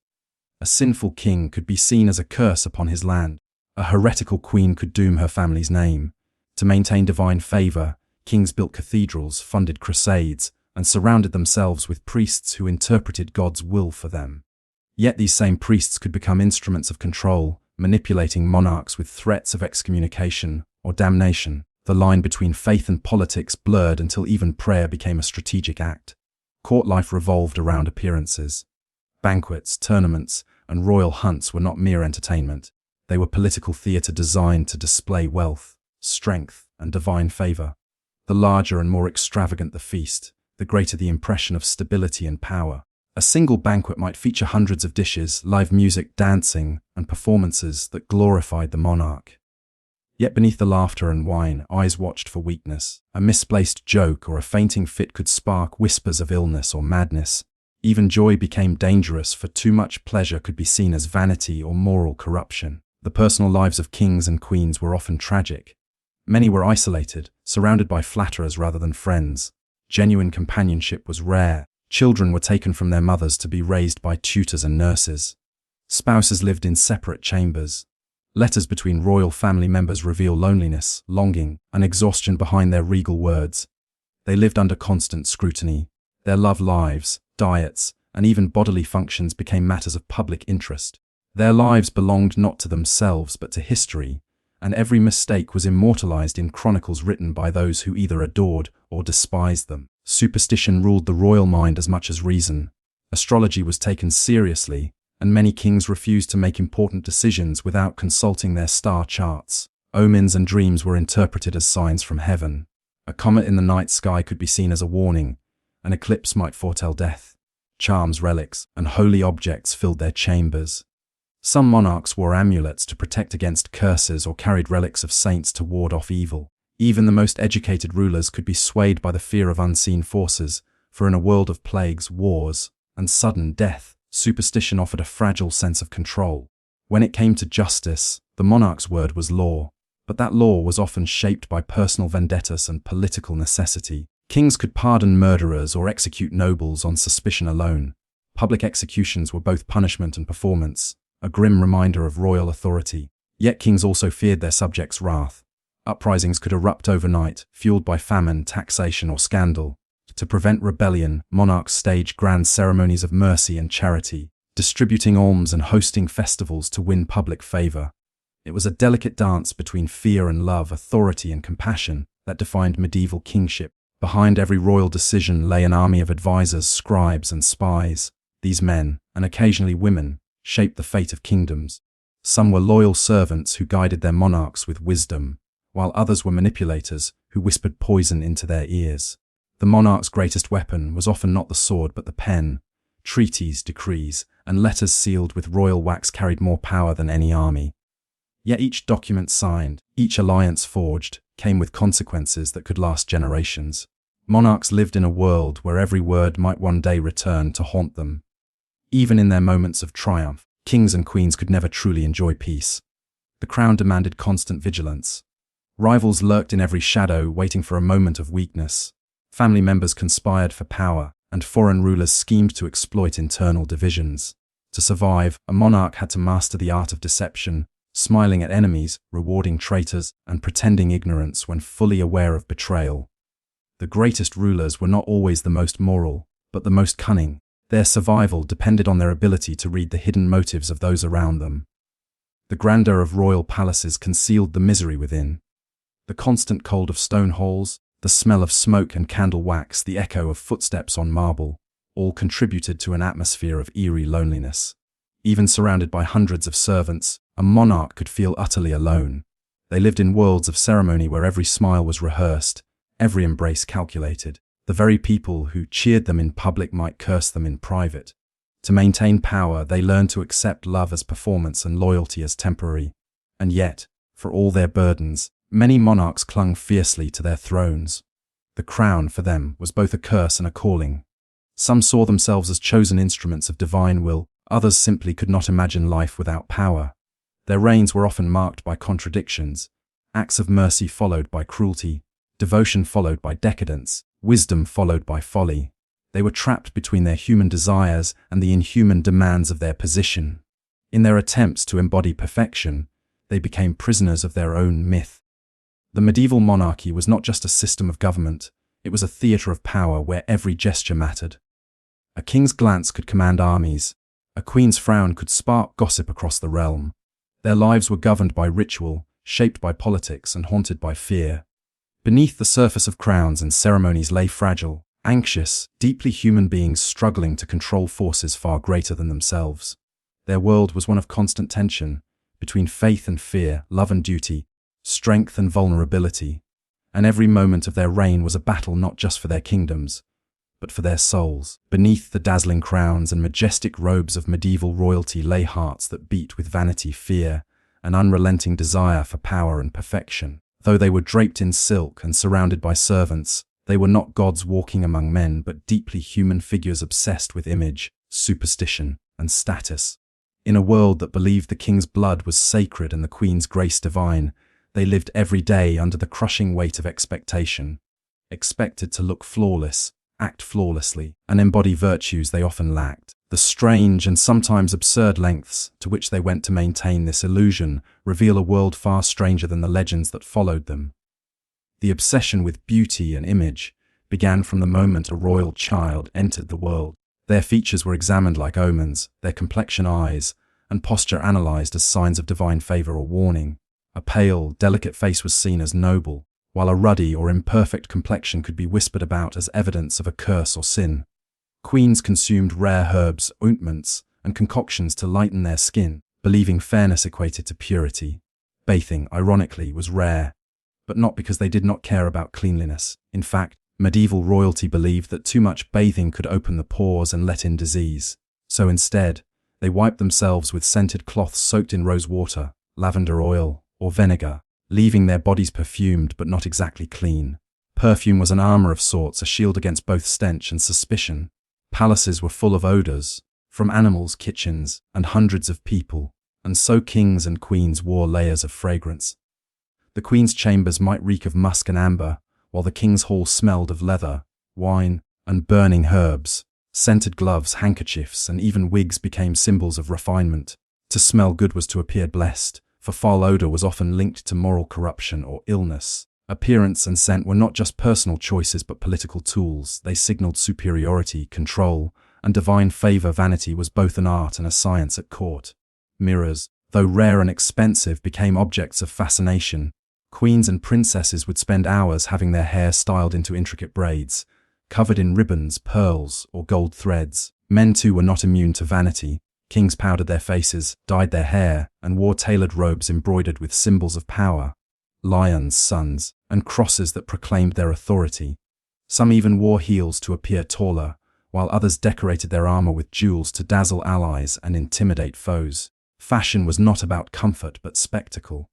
A sinful king could be seen as a curse upon his land. A heretical queen could doom her family's name. To maintain divine favor, kings built cathedrals, funded crusades, and surrounded themselves with priests who interpreted God's will for them. Yet these same priests could become instruments of control, manipulating monarchs with threats of excommunication or damnation. The line between faith and politics blurred until even prayer became a strategic act. Court life revolved around appearances. Banquets, tournaments, and royal hunts were not mere entertainment. They were political theatre designed to display wealth, strength, and divine favor. The larger and more extravagant the feast, the greater the impression of stability and power. A single banquet might feature hundreds of dishes, live music, dancing, and performances that glorified the monarch. Yet beneath the laughter and wine, eyes watched for weakness. A misplaced joke or a fainting fit could spark whispers of illness or madness. Even joy became dangerous, for too much pleasure could be seen as vanity or moral corruption. The personal lives of kings and queens were often tragic. Many were isolated, surrounded by flatterers rather than friends. Genuine companionship was rare. Children were taken from their mothers to be raised by tutors and nurses. Spouses lived in separate chambers. Letters between royal family members reveal loneliness, longing, and exhaustion behind their regal words. They lived under constant scrutiny. Their love lives, diets, and even bodily functions became matters of public interest. Their lives belonged not to themselves but to history, and every mistake was immortalized in chronicles written by those who either adored or despised them. Superstition ruled the royal mind as much as reason. Astrology was taken seriously, and many kings refused to make important decisions without consulting their star charts. Omens and dreams were interpreted as signs from heaven. A comet in the night sky could be seen as a warning. An eclipse might foretell death. Charms, relics, and holy objects filled their chambers. Some monarchs wore amulets to protect against curses or carried relics of saints to ward off evil. Even the most educated rulers could be swayed by the fear of unseen forces, for in a world of plagues, wars, and sudden death, superstition offered a fragile sense of control. When it came to justice, the monarch's word was law, but that law was often shaped by personal vendettas and political necessity. Kings could pardon murderers or execute nobles on suspicion alone. Public executions were both punishment and performance, a grim reminder of royal authority. Yet kings also feared their subjects' wrath. Uprisings could erupt overnight, fueled by famine, taxation, or scandal. To prevent rebellion, monarchs staged grand ceremonies of mercy and charity, distributing alms and hosting festivals to win public favor. It was a delicate dance between fear and love, authority and compassion, that defined medieval kingship. Behind every royal decision lay an army of advisors, scribes, and spies. These men, and occasionally women, shaped the fate of kingdoms. Some were loyal servants who guided their monarchs with wisdom, while others were manipulators who whispered poison into their ears. The monarch's greatest weapon was often not the sword but the pen. Treaties, decrees, and letters sealed with royal wax carried more power than any army. Yet each document signed, each alliance forged, came with consequences that could last generations. Monarchs lived in a world where every word might one day return to haunt them. Even in their moments of triumph, kings and queens could never truly enjoy peace. The crown demanded constant vigilance. Rivals lurked in every shadow, waiting for a moment of weakness. Family members conspired for power, and foreign rulers schemed to exploit internal divisions. To survive, a monarch had to master the art of deception, smiling at enemies, rewarding traitors, and pretending ignorance when fully aware of betrayal. The greatest rulers were not always the most moral, but the most cunning. Their survival depended on their ability to read the hidden motives of those around them. The grandeur of royal palaces concealed the misery within. The constant cold of stone halls, the smell of smoke and candle wax, the echo of footsteps on marble, all contributed to an atmosphere of eerie loneliness. Even surrounded by hundreds of servants, a monarch could feel utterly alone. They lived in worlds of ceremony where every smile was rehearsed, every embrace calculated. The very people who cheered them in public might curse them in private. To maintain power, they learned to accept love as performance and loyalty as temporary. And yet, for all their burdens, many monarchs clung fiercely to their thrones. The crown, for them, was both a curse and a calling. Some saw themselves as chosen instruments of divine will, others simply could not imagine life without power. Their reigns were often marked by contradictions, acts of mercy followed by cruelty, devotion followed by decadence, wisdom followed by folly. They were trapped between their human desires and the inhuman demands of their position. In their attempts to embody perfection, they became prisoners of their own myth. The medieval monarchy was not just a system of government, It was a theatre of power where every gesture mattered. A king's glance could command armies. A queen's frown could spark gossip across the realm. Their lives were governed by ritual, shaped by politics, and haunted by fear. Beneath the surface of crowns and ceremonies lay fragile, anxious, deeply human beings struggling to control forces far greater than themselves. Their world was one of constant tension, between faith and fear, love and duty, strength and vulnerability. And every moment of their reign was a battle not just for their kingdoms, but for their souls. Beneath the dazzling crowns and majestic robes of medieval royalty lay hearts that beat with vanity, fear, and unrelenting desire for power and perfection. Though they were draped in silk and surrounded by servants, they were not gods walking among men, but deeply human figures obsessed with image, superstition, and status. In a world that believed the king's blood was sacred and the queen's grace divine, they lived every day under the crushing weight of expectation. Expected to look flawless, act flawlessly, and embody virtues they often lacked. The strange and sometimes absurd lengths to which they went to maintain this illusion reveal a world far stranger than the legends that followed them. The obsession with beauty and image began from the moment a royal child entered the world. Their features were examined like omens, their complexion eyes, and posture analyzed as signs of divine favor or warning. A pale, delicate face was seen as noble, while a ruddy or imperfect complexion could be whispered about as evidence of a curse or sin. Queens consumed rare herbs, ointments, and concoctions to lighten their skin, believing fairness equated to purity. Bathing, ironically, was rare, but not because they did not care about cleanliness. In fact, medieval royalty believed that too much bathing could open the pores and let in disease. So instead, they wiped themselves with scented cloths soaked in rose water, lavender oil, or vinegar, leaving their bodies perfumed but not exactly clean. Perfume was an armor of sorts, a shield against both stench and suspicion. Palaces were full of odors, from animals, kitchens, and hundreds of people, and so kings and queens wore layers of fragrance. The queen's chambers might reek of musk and amber, while the king's hall smelled of leather, wine, and burning herbs. Scented gloves, handkerchiefs, and even wigs became symbols of refinement. To smell good was to appear blessed, for foul odor was often linked to moral corruption or illness. Appearance and scent were not just personal choices but political tools. They signaled superiority, control, and divine favor. Vanity was both an art and a science at court. Mirrors, though rare and expensive, became objects of fascination. Queens and princesses would spend hours having their hair styled into intricate braids, covered in ribbons, pearls, or gold threads. Men too were not immune to vanity. Kings powdered their faces, dyed their hair, and wore tailored robes embroidered with symbols of power, lions, suns, and crosses that proclaimed their authority. Some even wore heels to appear taller, while others decorated their armor with jewels to dazzle allies and intimidate foes. Fashion was not about comfort but spectacle.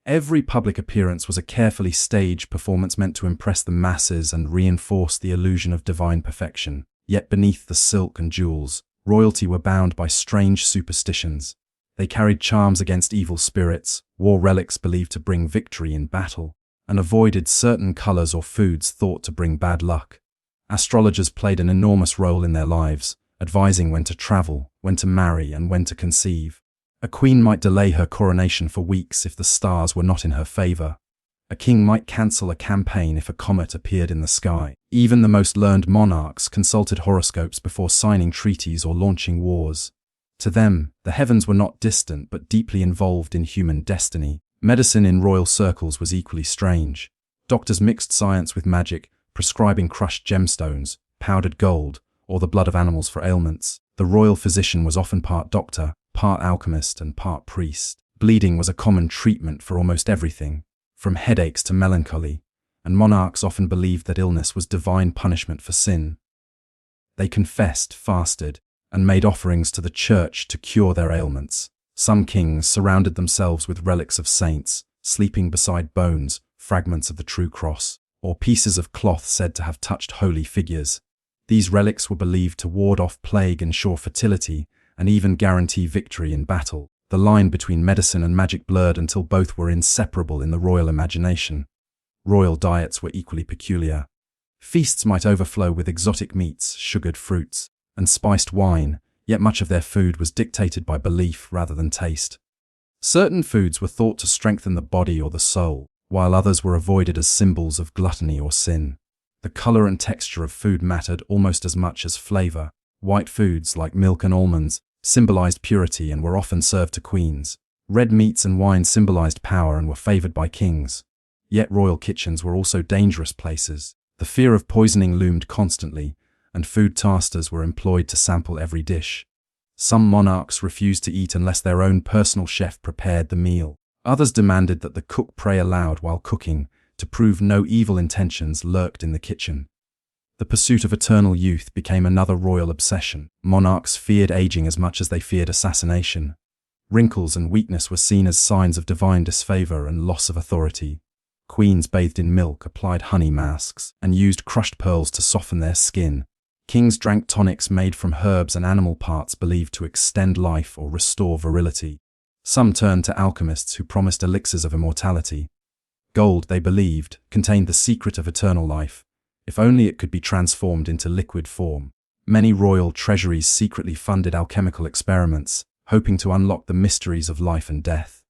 Every public appearance was a carefully staged performance meant to impress the masses and reinforce the illusion of divine perfection. Yet beneath the silk and jewels, royalty were bound by strange superstitions. They carried charms against evil spirits, wore relics believed to bring victory in battle, and avoided certain colors or foods thought to bring bad luck. Astrologers played an enormous role in their lives, advising when to travel, when to marry, and when to conceive. A queen might delay her coronation for weeks if the stars were not in her favor. A king might cancel a campaign if a comet appeared in the sky. Even the most learned monarchs consulted horoscopes before signing treaties or launching wars. To them, the heavens were not distant but deeply involved in human destiny. Medicine in royal circles was equally strange. Doctors mixed science with magic, prescribing crushed gemstones, powdered gold, or the blood of animals for ailments. The royal physician was often part doctor, part alchemist, and part priest. Bleeding was a common treatment for almost everything, from headaches to melancholy, and monarchs often believed that illness was divine punishment for sin. They confessed, fasted, and made offerings to the church to cure their ailments. Some kings surrounded themselves with relics of saints, sleeping beside bones, fragments of the true cross, or pieces of cloth said to have touched holy figures. These relics were believed to ward off plague, ensure fertility, and even guarantee victory in battle. The line between medicine and magic blurred until both were inseparable in the royal imagination. Royal diets were equally peculiar. Feasts might overflow with exotic meats, sugared fruits, and spiced wine, yet much of their food was dictated by belief rather than taste. Certain foods were thought to strengthen the body or the soul, while others were avoided as symbols of gluttony or sin. The color and texture of food mattered almost as much as flavor. White foods, like milk and almonds, symbolized purity and were often served to queens. Red meats and wine symbolized power and were favored by kings. Yet royal kitchens were also dangerous places. The fear of poisoning loomed constantly, and food tasters were employed to sample every dish. Some monarchs refused to eat unless their own personal chef prepared the meal. Others demanded that the cook pray aloud while cooking, to prove no evil intentions lurked in the kitchen. The pursuit of eternal youth became another royal obsession. Monarchs feared aging as much as they feared assassination. Wrinkles and weakness were seen as signs of divine disfavor and loss of authority. Queens bathed in milk, applied honey masks, and used crushed pearls to soften their skin. Kings drank tonics made from herbs and animal parts believed to extend life or restore virility. Some turned to alchemists who promised elixirs of immortality. Gold, they believed, contained the secret of eternal life, if only it could be transformed into liquid form. Many royal treasuries secretly funded alchemical experiments, hoping to unlock the mysteries of life and death.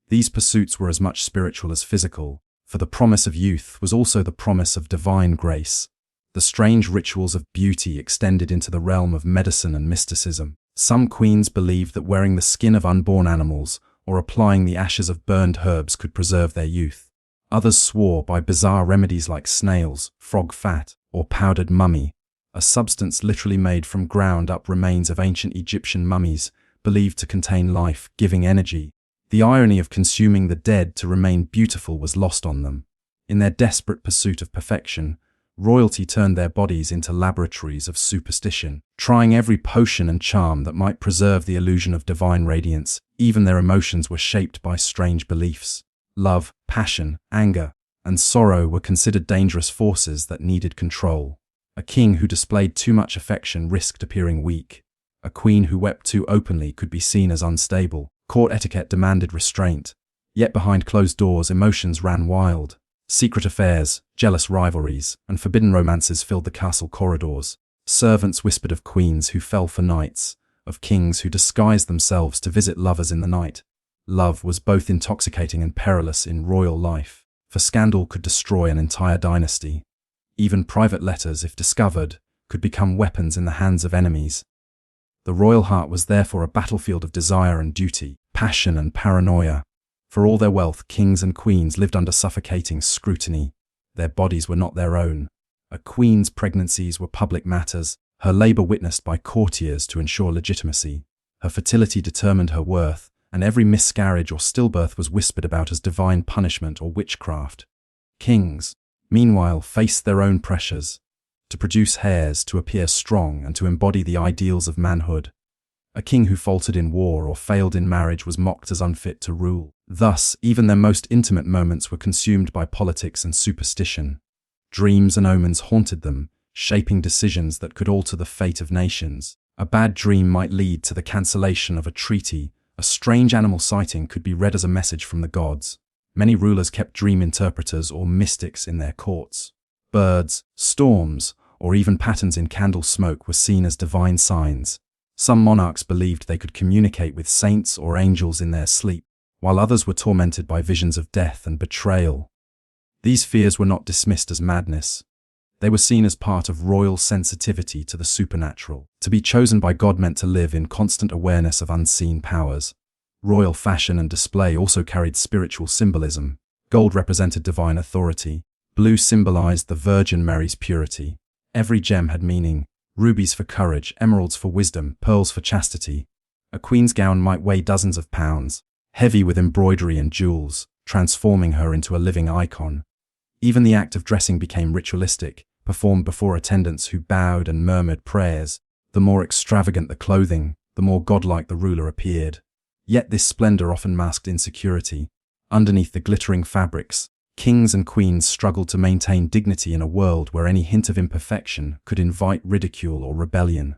These pursuits were as much spiritual as physical, for the promise of youth was also the promise of divine grace. The strange rituals of beauty extended into the realm of medicine and mysticism. Some queens believed that wearing the skin of unborn animals or applying the ashes of burned herbs could preserve their youth. Others swore by bizarre remedies like snails, frog fat, or powdered mummy, a substance literally made from ground-up remains of ancient Egyptian mummies, believed to contain life-giving energy. The irony of consuming the dead to remain beautiful was lost on them. In their desperate pursuit of perfection, royalty turned their bodies into laboratories of superstition, trying every potion and charm that might preserve the illusion of divine radiance. Even their emotions were shaped by strange beliefs. Love, passion, anger, and sorrow were considered dangerous forces that needed control. A king who displayed too much affection risked appearing weak. A queen who wept too openly could be seen as unstable. Court etiquette demanded restraint. Yet behind closed doors, emotions ran wild. Secret affairs, jealous rivalries, and forbidden romances filled the castle corridors. Servants whispered of queens who fell for knights, of kings who disguised themselves to visit lovers in the night. Love was both intoxicating and perilous in royal life, for scandal could destroy an entire dynasty. Even private letters, if discovered, could become weapons in the hands of enemies. The royal heart was therefore a battlefield of desire and duty, passion and paranoia. For all their wealth, kings and queens lived under suffocating scrutiny. Their bodies were not their own. A queen's pregnancies were public matters, her labor witnessed by courtiers to ensure legitimacy. Her fertility determined her worth, and every miscarriage or stillbirth was whispered about as divine punishment or witchcraft. Kings, meanwhile, faced their own pressures. To produce heirs, to appear strong, and to embody the ideals of manhood. A king who faltered in war or failed in marriage was mocked as unfit to rule. Thus, even their most intimate moments were consumed by politics and superstition. Dreams and omens haunted them, shaping decisions that could alter the fate of nations. A bad dream might lead to the cancellation of a treaty. A strange animal sighting could be read as a message from the gods. Many rulers kept dream interpreters or mystics in their courts. Birds, storms, or even patterns in candle smoke were seen as divine signs. Some monarchs believed they could communicate with saints or angels in their sleep, while others were tormented by visions of death and betrayal. These fears were not dismissed as madness. They were seen as part of royal sensitivity to the supernatural. To be chosen by God meant to live in constant awareness of unseen powers. Royal fashion and display also carried spiritual symbolism. Gold represented divine authority. Blue symbolized the Virgin Mary's purity. Every gem had meaning. Rubies for courage, emeralds for wisdom, pearls for chastity. A queen's gown might weigh dozens of pounds, heavy with embroidery and jewels, transforming her into a living icon. Even the act of dressing became ritualistic, performed before attendants who bowed and murmured prayers. The more extravagant the clothing, the more godlike the ruler appeared. Yet this splendor often masked insecurity. Underneath the glittering fabrics, kings and queens struggled to maintain dignity in a world where any hint of imperfection could invite ridicule or rebellion.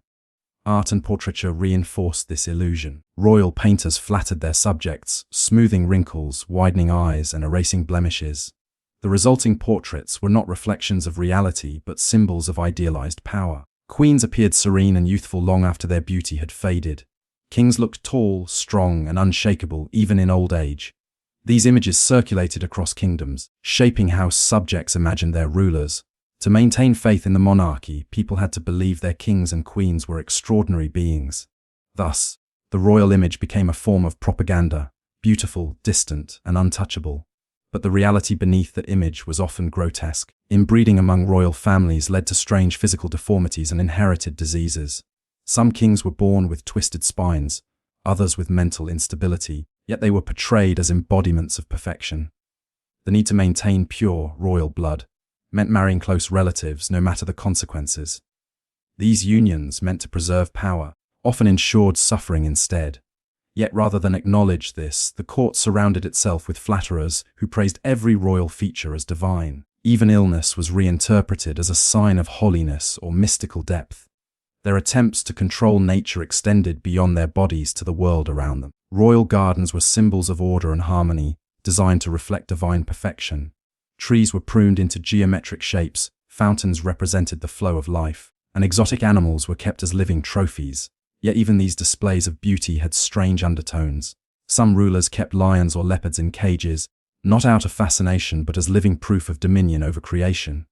Art and portraiture reinforced this illusion. Royal painters flattered their subjects, smoothing wrinkles, widening eyes, and erasing blemishes. The resulting portraits were not reflections of reality but symbols of idealized power. Queens appeared serene and youthful long after their beauty had faded. Kings looked tall, strong, and unshakable even in old age. These images circulated across kingdoms, shaping how subjects imagined their rulers. To maintain faith in the monarchy, people had to believe their kings and queens were extraordinary beings. Thus, the royal image became a form of propaganda, beautiful, distant, and untouchable. But the reality beneath that image was often grotesque. Inbreeding among royal families led to strange physical deformities and inherited diseases. Some kings were born with twisted spines, others with mental instability, yet they were portrayed as embodiments of perfection. The need to maintain pure, royal blood meant marrying close relatives no matter the consequences. These unions meant to preserve power, often ensured suffering instead. Yet rather than acknowledge this, the court surrounded itself with flatterers who praised every royal feature as divine. Even illness was reinterpreted as a sign of holiness or mystical depth. Their attempts to control nature extended beyond their bodies to the world around them. Royal gardens were symbols of order and harmony, designed to reflect divine perfection. Trees were pruned into geometric shapes, fountains represented the flow of life, and exotic animals were kept as living trophies. Yet even these displays of beauty had strange undertones. Some rulers kept lions or leopards in cages, not out of fascination but as living proof of dominion over creation.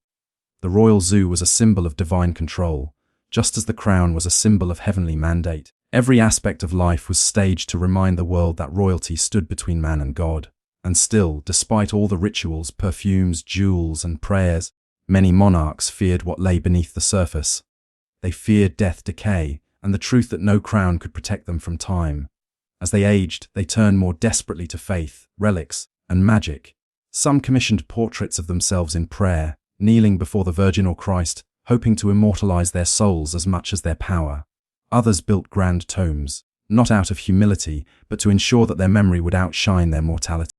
The royal zoo was a symbol of divine control, just as the crown was a symbol of heavenly mandate. Every aspect of life was staged to remind the world that royalty stood between man and God. And still, despite all the rituals, perfumes, jewels, and prayers, many monarchs feared what lay beneath the surface. They feared death, decay, and the truth that no crown could protect them from time. As they aged, they turned more desperately to faith, relics, and magic. Some commissioned portraits of themselves in prayer, kneeling before the Virgin or Christ, hoping to immortalize their souls as much as their power. Others built grand tomes, not out of humility, but to ensure that their memory would outshine their mortality.